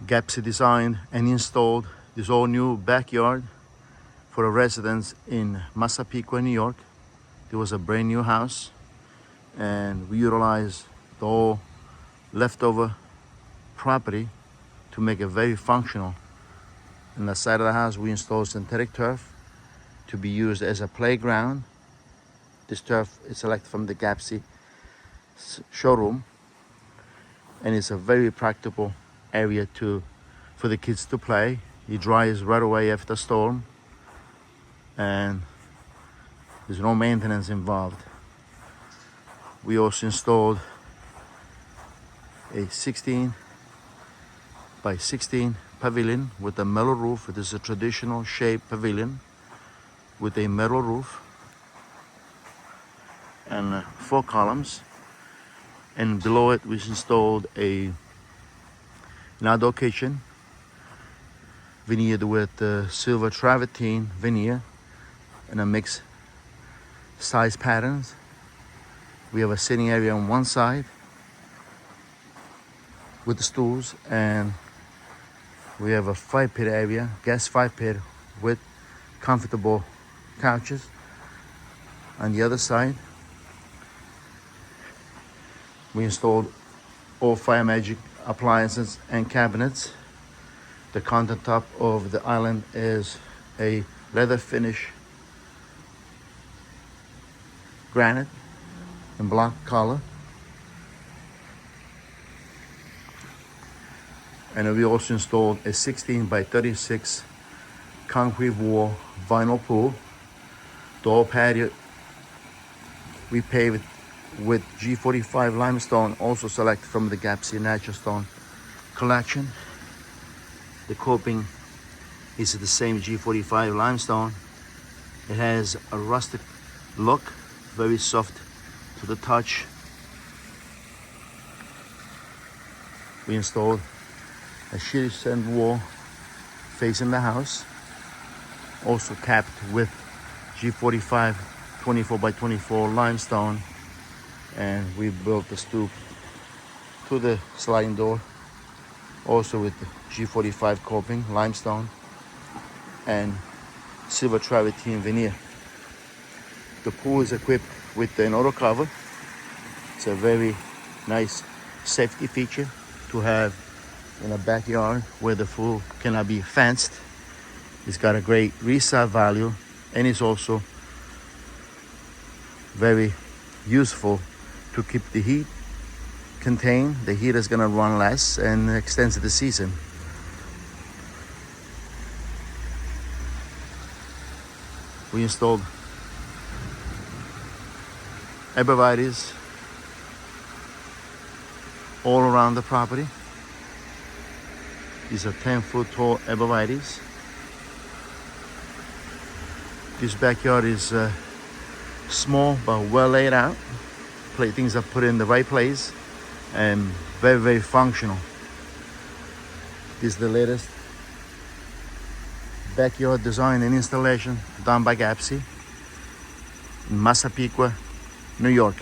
Gappsi designed and installed this all new backyard for a residence in Massapequa, New York. It was a brand new house, and we utilized the whole leftover property to make it very functional. On the side of the house, we installed synthetic turf to be used as a playground. This turf is selected from the Gappsi showroom, and it's a very practical area for the kids to play. It dries right away after a storm, and there's no maintenance involved. We also installed a 16 by 16 pavilion with a metal roof. It is a traditional shaped pavilion with a metal roof and 4 columns. And below it we installed an outdoor kitchen veneered with silver travertine veneer and a mixed size patterns. We have a sitting area on one side with the stools, and we have a fire pit area, gas fire pit with comfortable couches on the other side. We installed all Fire Magic appliances and cabinets. The countertop of the island is a leather finish granite in black color. And we also installed a 16 by 36 concrete wall vinyl pool. The whole patio we paved with G45 limestone, also selected from the Gappsi natural stone collection. The coping is the same G45 limestone. It has a rustic look, very soft to the touch. We installed a sheet sand wall facing the house, also capped with G45 24 by 24 limestone, and we built the stoop to the sliding door, also with the G45 coping, limestone, and silver travertine veneer. The pool is equipped with an auto cover. It's a very nice safety feature to have in a backyard where the pool cannot be fenced. It's got a great resale value, and it's also very useful to keep the heat contained. The heat is going to run less and extends the season. We installed arborvitaes all around the property. These are 10-foot tall arborvitaes. This backyard is small but well laid out. Things are put in the right place and very, very functional. This is the latest backyard design and installation done by Gappsi in Massapequa, New York.